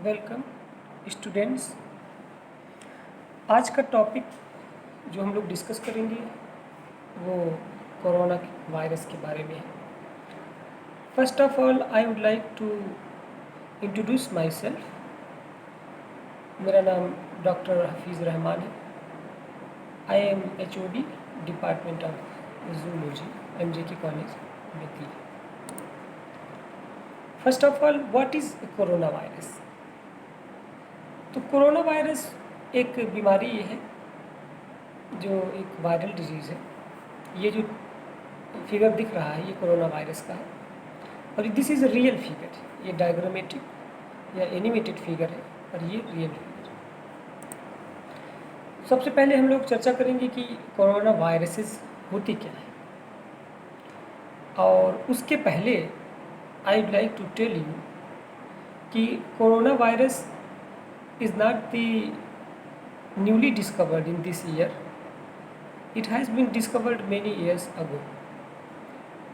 Welcome students. आज का topic जो हम लोग डिस्कस करेंगे वो कोरोना वायरस के बारे में है। First of all I would like to introduce myself. मेरा नाम डॉक्टर हफीज़ रहमान है। I am HOD department of zoology MJK college बेती। First of all what is coronavirus? तो कोरोना वायरस एक बीमारी है जो एक वायरल डिजीज़ है। ये जो फिगर दिख रहा है ये कोरोना वायरस का है और this is a real figure. ये डायग्रामेटिक या एनिमेटेड फिगर है और ये रियल फिगर। सबसे पहले हम लोग चर्चा करेंगे कि कोरोना वायरसेस होती क्या है, और उसके पहले I would like to tell you कि coronavirus is not the newly discovered in this year. It has been discovered many years ago.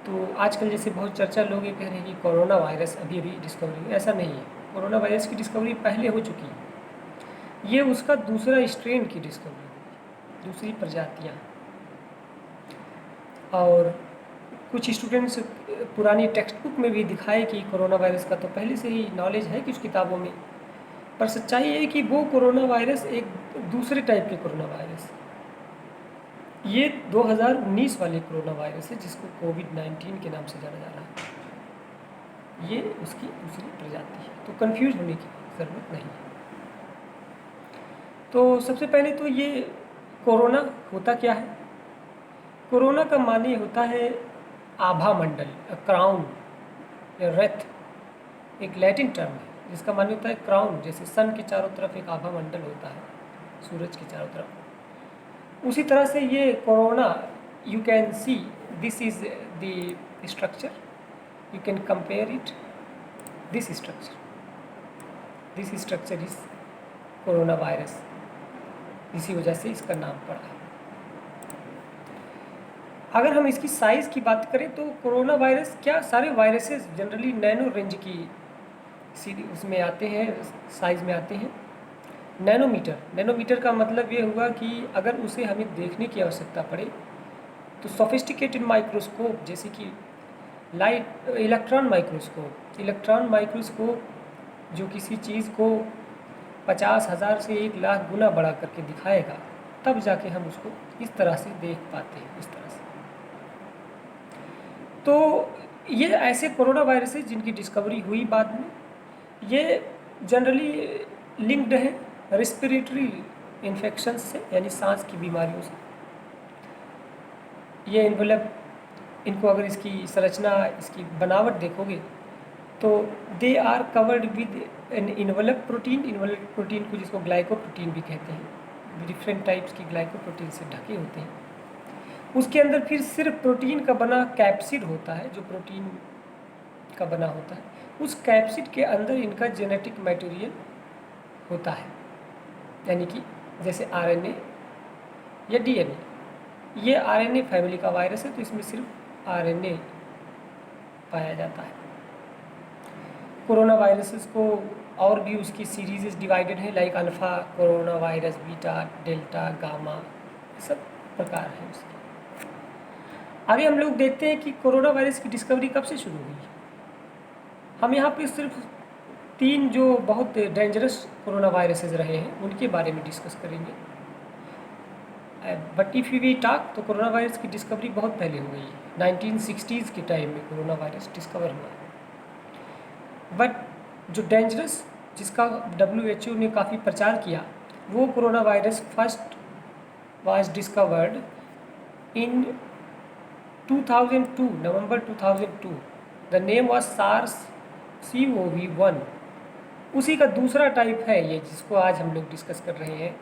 तो आजकल जैसे बहुत चर्चा लोग ये कह रहे हैं कि कोरोना वायरस अभी अभी डिस्कवरी हुई, ऐसा नहीं है। कोरोना वायरस की डिस्कवरी पहले हो चुकी है। ये उसका दूसरा स्ट्रेन की डिस्कवरी हुई, दूसरी प्रजातियाँ। और कुछ स्टूडेंट्स पुरानी टेक्स्ट बुक में भी दिखाए कि कोरोना वायरस का तो पहले से ही नॉलेज है कुछ किताबों में, पर सच्चाई है कि वो कोरोना वायरस एक दूसरे टाइप के कोरोना वायरस, ये 2019 वाले कोरोना वायरस है जिसको कोविड-19 के नाम से जाना जा रहा है। ये उसकी दूसरी प्रजाति है, तो कंफ्यूज होने की ज़रूरत नहीं है। तो सबसे पहले तो ये कोरोना होता क्या है? कोरोना का माने होता है आभा मंडल, क्राउन या रेथ, एक लैटिन टर्म है जिसका माने होता है क्राउन। जैसे सन के चारों तरफ एक आभा मंडल होता है, सूरज के चारों तरफ, उसी तरह से ये corona, you can see this is the structure, you can compare it, this structure is corona virus, इसी वजह से इसका नाम पड़ा है। अगर हम इसकी साइज़ की बात करें तो कोरोना वायरस, क्या सारे वायरसेस जनरली नैनो रेंज की उसमें आते हैं, साइज़ में आते हैं। नैनोमीटर का मतलब ये हुआ कि अगर उसे हमें देखने की आवश्यकता पड़े तो सोफिस्टिकेटेड माइक्रोस्कोप, जैसे कि इलेक्ट्रॉन माइक्रोस्कोप जो किसी चीज़ को 50,000 से 1,00,000 गुना बड़ा करके दिखाएगा, तब जाके हम उसको इस तरह से देख पाते हैं, इस तरह से। तो ये ऐसे कोरोना वायरस है जिनकी डिस्कवरी हुई बाद में। ये जनरली लिंक्ड है रेस्पिरेटरी इन्फेक्शन से, यानी सांस की बीमारियों से। ये इनको अगर इसकी संरचना, इसकी बनावट देखोगे तो they are covered with an envelope protein को, जिसको ग्लाइकोप्रोटीन भी कहते हैं। डिफरेंट टाइप्स की ग्लाइकोप्रोटीन से ढके होते हैं। उसके अंदर फिर सिर्फ प्रोटीन का बना कैप्सिड होता है, जो प्रोटीन का बना होता है। उस कैप्सिड के अंदर इनका जेनेटिक मटेरियल होता है, यानी कि जैसे RNA या DNA। ये RNA फैमिली का वायरस है, तो इसमें सिर्फ RNA पाया जाता है। कोरोना वायरसेस को और भी उसकी सीरीज़ डिवाइडेड है, like alpha corona virus, beta, delta, gamma, सब प्रकार है उसके। आगे हम लोग देखते हैं कि कोरोना वायरस की डिस्कवरी कब से शुरू हुई। हम यहाँ पे सिर्फ 3 जो बहुत डेंजरस कोरोना वायरसेस रहे हैं उनके बारे में डिस्कस करेंगे। बट इफ़ वी टॉक, तो कोरोना वायरस की डिस्कवरी बहुत पहले हो गई है। 1960s के टाइम में कोरोना वायरस डिस्कवर हुआ है। बट जो डेंजरस, जिसका WHO ने काफ़ी प्रचार किया, वो corona virus first was discovered in 2002, November 2002। The name was SARS-CoV-1। उसी का दूसरा टाइप है ये, जिसको आज हम लोग डिस्कस कर रहे हैं,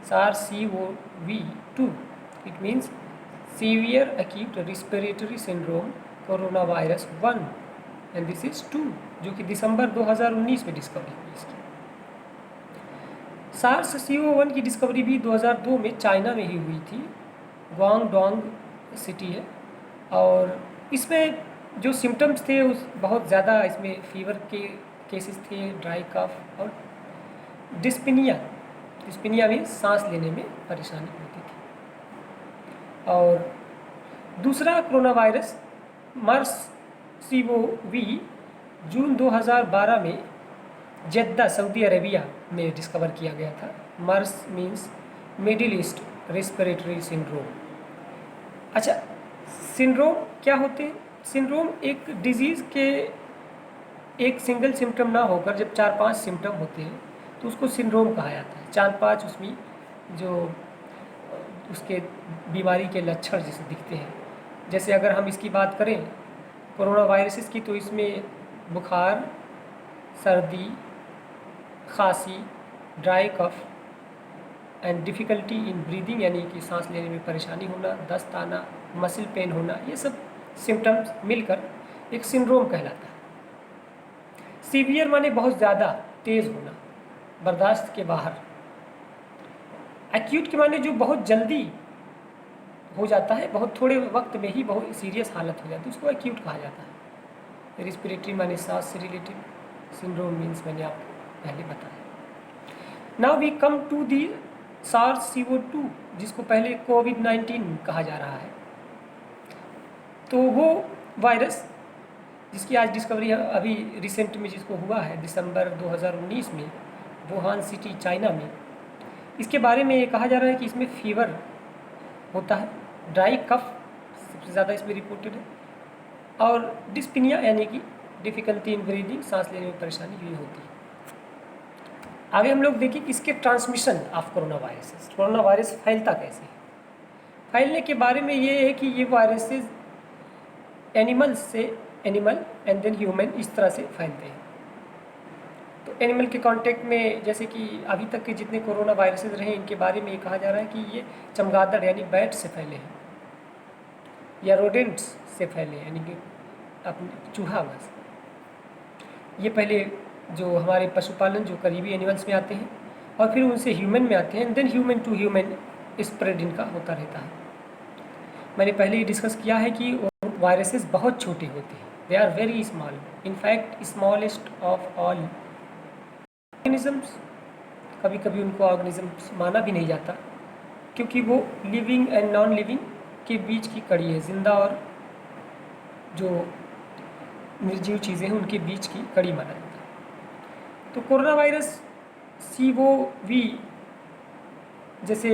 SARS-CoV-2। It means severe acute respiratory syndrome corona virus 1 and this is 2, जो कि दिसंबर 2019 में डिस्कवरी हुई इसकी। SARS-CoV-1 की डिस्कवरी भी 2002 में चाइना में ही हुई थी, ग्वांगडोंग सिटी है। और इसमें जो सिम्टम्स थे उस बहुत ज़्यादा इसमें फीवर केसेस थे, ड्राई कफ और डिस्पिनिया। डिस्पिनिया में सांस लेने में परेशानी होती थी। और दूसरा coronavirus MERS CoV June 2012 में जेद्दा सऊदी अरेबिया में डिस्कवर किया गया था। MERS means Middle East respiratory syndrome. अच्छा, सिंड्रोम क्या होते हैं? सिंड्रोम एक डिजीज़ के एक सिंगल सिम्टम ना होकर जब 4-5 सिम्टम होते हैं तो उसको सिंड्रोम कहा जाता है। 4-5 उसमें जो उसके बीमारी के लक्षण जैसे दिखते हैं। जैसे अगर हम इसकी बात करें कोरोना वायरसेस की, तो इसमें बुखार, सर्दी, खांसी, dry cough and difficulty in breathing यानी कि सांस लेने में परेशानी होना, दस्त आना, मसल पेन होना, ये सब सिम्टम्स मिलकर एक सिंड्रोम कहलाता है। सीवियर माने बहुत ज़्यादा तेज़ होना, बर्दाश्त के बाहर। एक्यूट के माने जो बहुत जल्दी हो जाता है, बहुत थोड़े वक्त में ही बहुत सीरियस हालत हो जाती है, उसको एक्यूट कहा जाता है। रेस्पिरेटरी माने सांस से रिलेटेड, सिंड्रोम मीन्स मैंने आपको पहले बताया। Now we come to the SARS-CoV-2 जिसको पहले कोविड-19 कहा जा रहा है। तो वो वायरस जिसकी आज डिस्कवरी अभी रिसेंट में जिसको हुआ है दिसंबर 2019 में वुहान सिटी चाइना में, इसके बारे में ये कहा जा रहा है कि इसमें फीवर होता है, ड्राई कफ सबसे ज़्यादा इसमें रिपोर्टेड है, और डिस्पिनिया यानी कि डिफ़िकल्टी इन ब्रीदिंग, सांस लेने में परेशानी हुई होती है। आगे हम लोग देखिए कि इसके transmission of corona viruses, corona virus फैलता कैसे है। फैलने के बारे में ये है कि ये वायरसेस एनिमल से एनिमल एंड देन ह्यूमन इस तरह से फैलते हैं। तो एनिमल के कांटेक्ट में जैसे कि अभी तक के जितने कोरोना वायरसेस रहे इनके बारे में ये कहा जा रहा है कि ये चमगादड़ यानी बैट से फैले हैं या रोडेंट्स से फैले हैं, यानी कि अपने चूहा बस। ये पहले जो हमारे पशुपालन जो करीबी एनिमल्स में आते हैं और फिर उनसे ह्यूमन में आते हैं, and then human to human spread इनका होता रहता है। मैंने पहले ही डिस्कस किया है कि वायरसेस बहुत छोटे होते हैं, they are very small, in fact smallest of all organisms. कभी कभी उनको ऑर्गेनिजम्स माना भी नहीं जाता क्योंकि वो लिविंग एंड नॉन लिविंग के बीच की कड़ी है, जिंदा और जो निर्जीव चीज़ें हैं उनके बीच की कड़ी माना जाता है। तो कोरोना वायरस CoV जैसे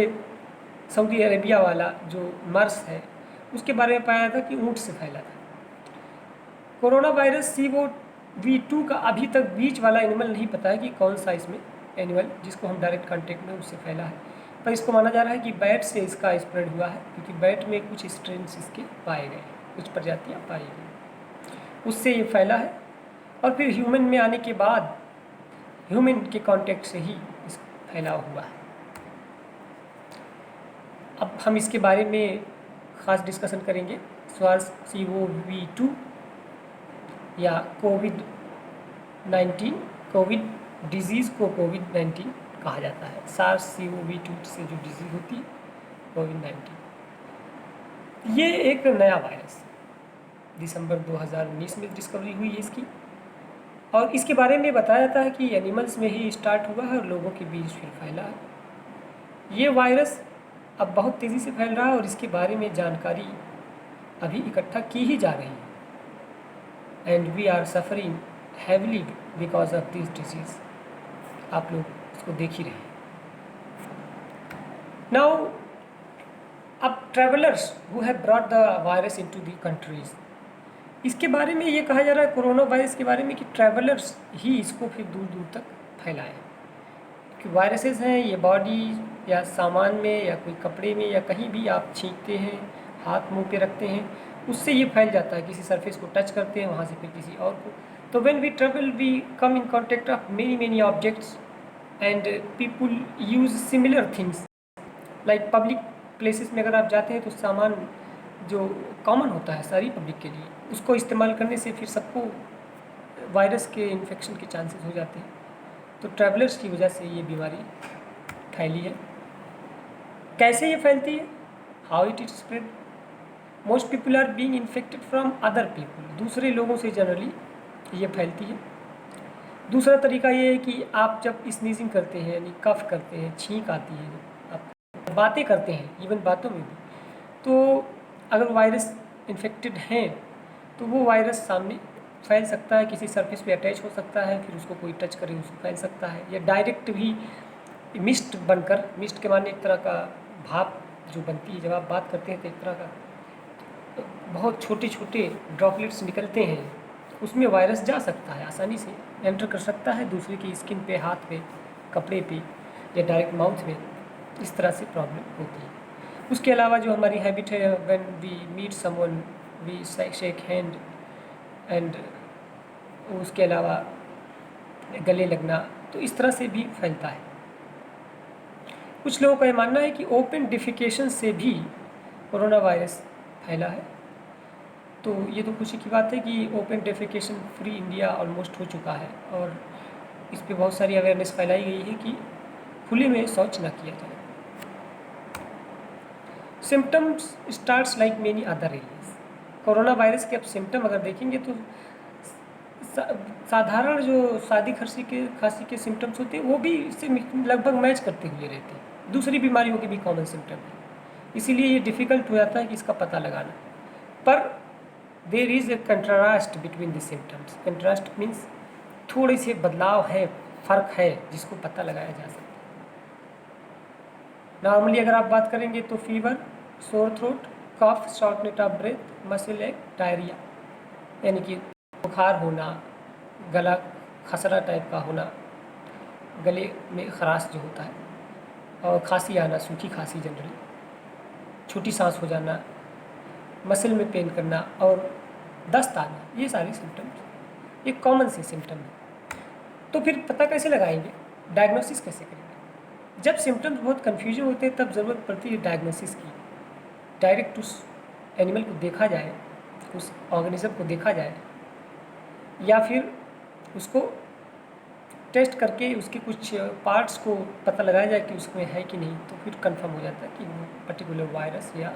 सऊदी अरेबिया वाला जो मर्स है उसके बारे में पाया था कि ऊँट से फैला था। कोरोना वायरस CoV-2 का अभी तक बीच वाला एनिमल नहीं पता है कि कौन सा इसमें एनिमल जिसको हम डायरेक्ट कांटेक्ट में उससे फैला है, पर इसको माना जा रहा है कि बैट से इसका स्प्रेड हुआ है क्योंकि बैट में कुछ स्ट्रेन्स इसके पाए गए, कुछ प्रजातियाँ पाई गई, उससे ये फैला है और फिर ह्यूमन में आने के बाद ह्यूमन के कांटेक्ट से ही इसका फैलाव हुआ है। अब हम इसके बारे में ख़ास डिस्कशन करेंगे। SARS-CoV-2 या कोविड-19, कोविड डिजीज़ को कोविड-19 कहा जाता है। SARS-CoV-2 से जो डिजीज़ होती है कोविड-19, ये एक नया वायरस दिसंबर 2019 में डिस्कवरी हुई है इसकी, और इसके बारे में बताया जाता है कि एनिमल्स में ही स्टार्ट हुआ है और लोगों के बीच फिर फैला है। ये वायरस अब बहुत तेज़ी से फैल रहा है और इसके बारे में जानकारी अभी इकट्ठा की ही जा रही है, and we are suffering heavily because of this disease. आप लोग इसको देख ही रहे हैं। नाउ अब travellers who have brought the virus into the countries, इसके बारे में ये कहा जा रहा है कोरोना वायरस के बारे में कि ट्रैवलर्स ही इसको फिर दूर दूर तक फैलाएं, कि वायरसेस हैं ये बॉडी या सामान में या कोई कपड़े में या कहीं भी आप छींकते हैं, हाथ मुंह पे रखते हैं, उससे ये फैल जाता है। किसी सरफेस को टच करते हैं वहाँ से फिर किसी और को। तो when we travel we come in contact of many objects and people use similar things like public places में अगर आप जाते हैं तो सामान जो कॉमन होता है सारी पब्लिक के लिए, उसको इस्तेमाल करने से फिर सबको वायरस के इन्फेक्शन के चांसेस हो जाते हैं। तो ट्रैवलर्स की वजह से ये बीमारी फैली है। कैसे ये फैलती है? How it is spread? Most people are being infected from other people, दूसरे लोगों से जनरली ये फैलती है। दूसरा तरीका ये है कि आप जब स्नीजिंग करते हैं यानी कफ करते हैं, छींक आती है, आप बातें करते हैं, इवन बातों में भी, तो अगर वायरस इन्फेक्टेड हैं तो वो वायरस सामने फैल सकता है, किसी सरफेस पे अटैच हो सकता है, फिर उसको कोई टच करे उसको फैल सकता है, या डायरेक्ट भी मिस्ट बनकर, मिस्ट के माने एक तरह का भाप जो बनती है जब आप बात करते हैं तो एक तरह का बहुत छोटे छोटे ड्रॉपलेट्स निकलते हैं, उसमें वायरस जा सकता है, आसानी से एंटर कर सकता है दूसरे की स्किन पे, हाथ पे, कपड़े पे, या डायरेक्ट माउथ में। इस तरह से प्रॉब्लम होती है। उसके अलावा जो हमारी हैबिट है, when we meet someone we shake hand, and उसके अलावा गले लगना, तो इस तरह से भी फैलता है। कुछ लोगों का ये मानना है कि ओपन डिफिकेशन से भी कोरोना वायरस फैला है। तो ये तो खुशी की बात है कि open defecation free India almost हो चुका है, और इस पे बहुत सारी अवेयरनेस फैलाई गई है कि खुले में शौच ना किया जाए। Symptoms starts like many other aliens. Corona virus के अब सिम्टम अगर देखेंगे तो साधारण जो खांसी के सिम्टम्स होते हैं वो भी इससे लगभग मैच करते हुए रहते हैं, दूसरी बीमारियों के भी कॉमन सिम्टम हैं। इसीलिए ये डिफ़िकल्ट हो जाता है कि इसका पता लगाना। पर there is a contrast between the symptoms. Contrast means थोड़े से बदलाव है, फ़र्क है, जिसको पता लगाया जा सकता है। नॉर्मली अगर आप बात करेंगे तो fever, sore throat, cough, shortness of breath, muscle ache, diarrhoea, यानी कि बुखार होना, गला खसरा टाइप का होना, गले में खराश जो होता है, और खांसी आना, सूखी खांसी जनरली, छोटी सांस हो जाना, मसल में पेन करना, और दस्त आना, ये सारे सिम्टम्स एक कॉमन से सिम्टम है। तो फिर पता कैसे लगाएंगे, डायग्नोसिस कैसे करेंगे? जब सिम्टम्स बहुत कन्फ्यूजन होते हैं तब ज़रूरत पड़ती है डायग्नोसिस की। डायरेक्ट उस एनिमल को देखा जाए, उस ऑर्गेनिज्म को देखा जाए, या फिर उसको टेस्ट करके उसके कुछ पार्ट्स को पता लगाया जाए कि उसमें है कि नहीं, तो फिर कंफर्म हो जाता है कि वो पर्टिकुलर वायरस या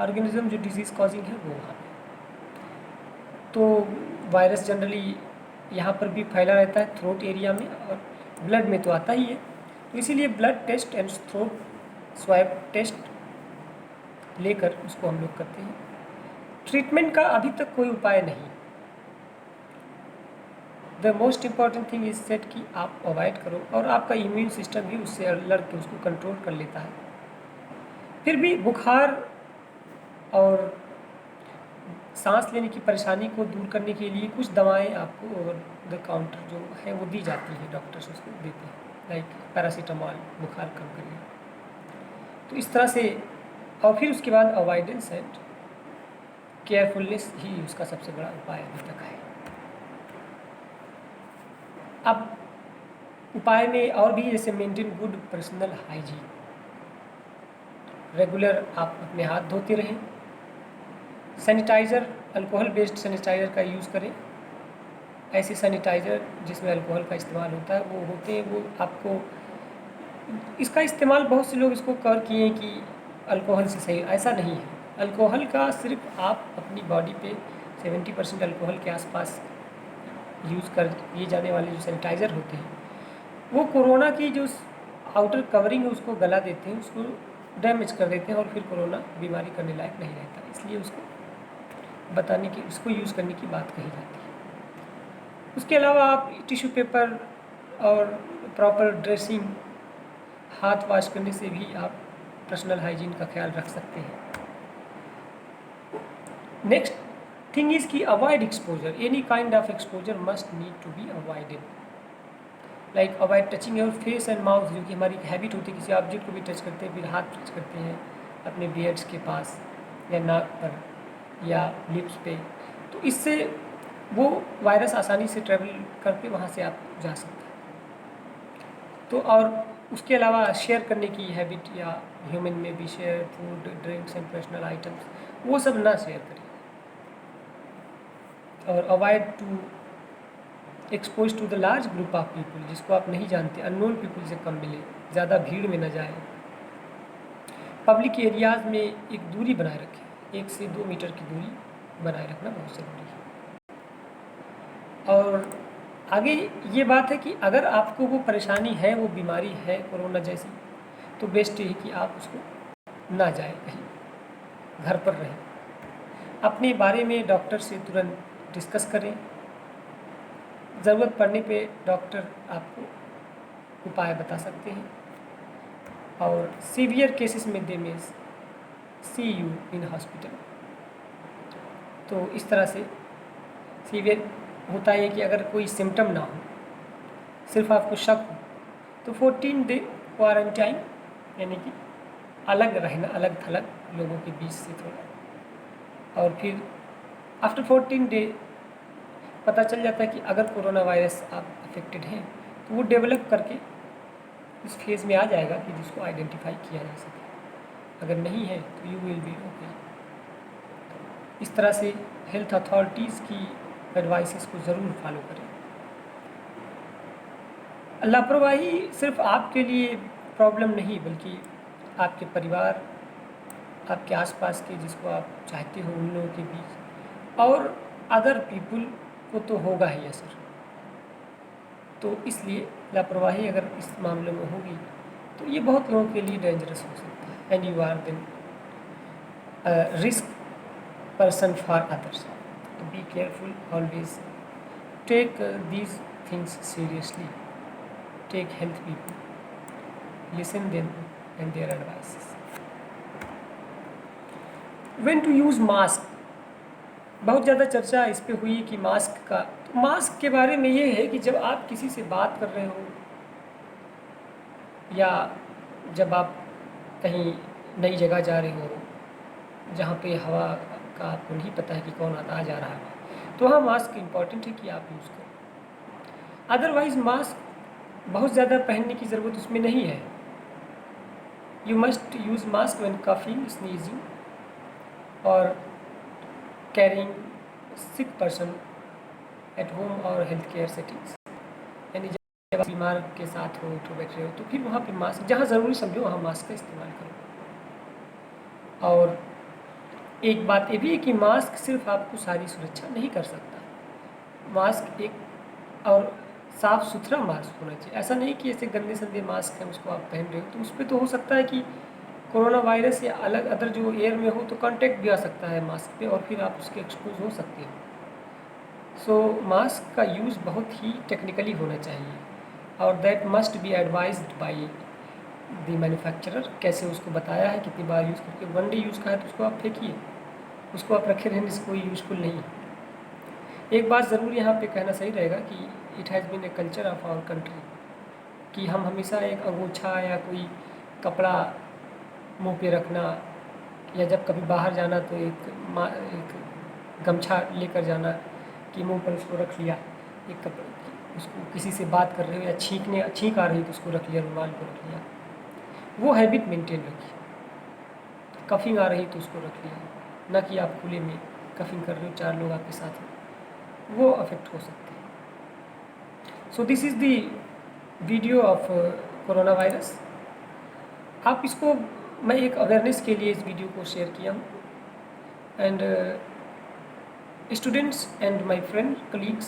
ऑर्गेनिज्म जो डिजीज़ कॉजिंग है वो वहाँ है। तो वायरस जनरली यहाँ पर भी फैला रहता है, थ्रोट एरिया में, और ब्लड में तो आता ही है। तो इसीलिए blood test and throat swab test लेकर उसको हम लोग करते हैं। ट्रीटमेंट का अभी तक कोई उपाय नहीं। The most important thing is set कि आप अवॉइड करो, और आपका इम्यून सिस्टम भी उससे लड़ के उसको कंट्रोल कर लेता है। फिर भी बुखार और सांस लेने की परेशानी को दूर करने के लिए कुछ दवाएं आपको ओवर द काउंटर जो है वो दी जाती है, डॉक्टर्स उसको देते हैं, लाइक पैरासीटामॉल, बुखार कम करने। तो इस तरह से, और फिर उसके बाद अवॉइडेंस एंड केयरफुलनेस ही उसका सबसे बड़ा उपाय अभी तक है। अब उपाय में और भी, जैसे maintain good personal hygiene, regular आप अपने हाथ धोते रहें, सैनिटाइज़र, अल्कोहल बेस्ड सैनिटाइज़र का यूज़ करें। ऐसे सैनिटाइज़र जिसमें अल्कोहल का इस्तेमाल होता है वो होते हैं, वो आपको, इसका इस्तेमाल बहुत से लोग इसको कर किए हैं कि अल्कोहल से सही, ऐसा नहीं है। अल्कोहल का सिर्फ आप अपनी बॉडी पे 70% अल्कोहल के आसपास यूज़ कर किए जाने वाले जो सैनिटाइज़र होते हैं वो कोरोना की जो आउटर कवरिंग है उसको गला देते हैं, उसको डैमेज कर देते हैं, और फिर कोरोना बीमारी करने लायक नहीं रहता। इसलिए उसको यूज़ करने की बात कही जाती है। उसके अलावा आप टिश्यू पेपर और प्रॉपर ड्रेसिंग, हाथ वॉश करने से भी आप पर्सनल हाइजीन का ख्याल रख सकते हैं। नेक्स्ट थिंग इज़ कि avoid exposure, any kind of exposure must need to be avoided, like avoid touching your face and mouth, जो कि हमारी हैबिट होती है, किसी ऑब्जेक्ट को भी टच करते हैं, फिर हाथ टच करते हैं अपने बियर्ड्स के पास या नाक पर या लिप्स पे, तो इससे वो वायरस आसानी से ट्रेवल करके वहाँ से आप जा सकते हैं। तो और उसके अलावा शेयर करने की हैबिट, या ह्यूमन में भी share food, drinks and personal items, वो सब ना शेयर करिए। और avoid to expose to the large group of people, जिसको आप नहीं जानते, अननोन पीपल से कम मिले, ज़्यादा भीड़ में न जाए। पब्लिक एरियाज़ में एक दूरी बनाए रखें, 1 से 2 मीटर की दूरी बनाए रखना बहुत ज़रूरी है। और आगे ये बात है कि अगर आपको वो परेशानी है, वो बीमारी है कोरोना जैसी, तो बेस्ट ये है कि आप उसको ना जाएं कहीं, घर पर रहें। अपने बारे में डॉक्टर से तुरंत डिस्कस करें। ज़रूरत पड़ने पे डॉक्टर आपको उपाय बता सकते हैं, और सीवियर केसेस में दे में सी यू इन हॉस्पिटल। तो इस तरह से सीवियर होता है कि अगर कोई सिम्टम ना हो, सिर्फ आपको शक हो, तो 14 डे क्वारंटाइन, यानी कि अलग रहना, अलग थलग लोगों के बीच से थोड़ा, और फिर आफ्टर 14 डे पता चल जाता है कि अगर कोरोना वायरस आप अफेक्टेड हैं, तो वो डेवलप करके इस फेज़ में आ जाएगा कि जिसको आइडेंटिफाई किया जा सके। अगर नहीं है तो यू विल बी ओके। इस तरह से हेल्थ अथॉरिटीज़ की एडवाइसेस को ज़रूर फॉलो करें। लापरवाही सिर्फ आपके लिए प्रॉब्लम नहीं, बल्कि आपके परिवार, आपके आसपास के जिसको आप चाहते हो उन लोगों के बीच, और अदर पीपल को तो होगा ही असर। तो इसलिए लापरवाही अगर इस मामले में होगी तो ये बहुत लोगों के लिए डेंजरस हो सकता है, and you are then risk person for others. So be careful, always take these things seriously. Take health people, listen them and their advices. When to use mask? बहुत ज़्यादा चर्चा इस पे हुई कि मास्क का, तो मास्क के बारे में ये है कि जब आप किसी से बात कर रहे हो, या जब आप कहीं नई जगह जा रहे हो जहाँ पे हवा का आपको नहीं पता है कि कौन आता जा रहा है, तो हाँ मास्क इम्पॉर्टेंट है कि आप यूज़ करें। अदरवाइज़ मास्क बहुत ज़्यादा पहनने की ज़रूरत उसमें नहीं है। You must use mask when coughing, sneezing और caring sick person at home और हेल्थ केयर सेटिंग्स। यानी जब आप बीमार के साथ हो, उठो बैठ रहे हो, तो फिर वहाँ पे मास्क, जहाँ ज़रूरी समझो वहाँ मास्क का इस्तेमाल करो। और एक बात ये भी है कि मास्क सिर्फ आपको सारी सुरक्षा नहीं कर सकता। मास्क एक और साफ़ सुथरा मास्क होना चाहिए। ऐसा नहीं कि ऐसे गंदे संदे मास्क हैं उसको आप पहन रहे हो, तो उस पर तो हो सकता है कि कोरोना वायरस या अलग अदर जो एयर में हो तो कांटेक्ट भी आ सकता है मास्क पे, और फिर आप उसके एक्सपोज हो सकते हो। सो मास्क का यूज़ बहुत ही टेक्निकली होना चाहिए, और that must be advised by the manufacturer. कैसे उसको बताया है, कितनी बार यूज़ करके। वन डे यूज़ का है तो उसको आप फेंकिए, उसको आप रखे रहने से कोई यूज़फुल नहीं है। एक बात ज़रूर यहाँ पे कहना सही रहेगा कि it has been a culture of our country कि हम हमेशा एक अंगोछा या कोई कपड़ा मुंह पे रखना, या जब कभी बाहर जाना तो एक गमछा लेकर जाना कि मुंह पर उसको रख लिया, एक कपड़े, उसको किसी से बात कर रहे हो या छींक आ रही तो उसको रख लिया, रुमाल को रख लिया, वो हैबिट मेंटेन रखिए। कफिंग आ रही तो उसको रख लिया, ना कि आप खुले में कफिंग कर रहे हो, 4 लोग आपके साथ हैं, वो अफेक्ट हो सकते हैं। So this is the video of corona virus. आप इसको, मैं एक अवेयरनेस के लिए इस वीडियो को शेयर किया हूँ, and students and my friend colleagues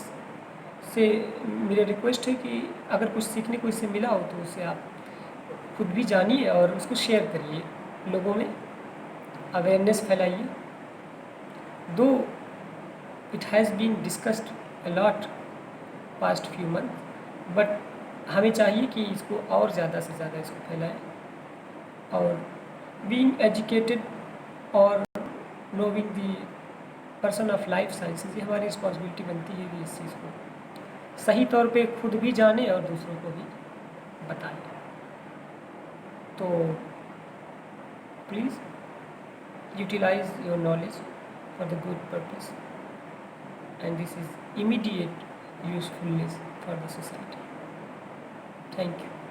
से मेरी रिक्वेस्ट है कि अगर कुछ सीखने को इससे मिला हो तो उसे आप खुद भी जानिए और उसको शेयर करिए, लोगों में अवेयरनेस फैलाइए। Though it has been discussed a lot past few months, but हमें चाहिए कि इसको और ज़्यादा से ज़्यादा इसको फैलाएं, और बीइंग एजुकेटेड और नोविंग the person of life sciences, ये हमारी रिस्पॉन्सिबिलिटी बनती है कि इस चीज़ को सही तौर पे खुद भी जाने और दूसरों को भी बताएं। तो please utilise your knowledge for the good purpose, and this is immediate usefulness for the society. Thank you.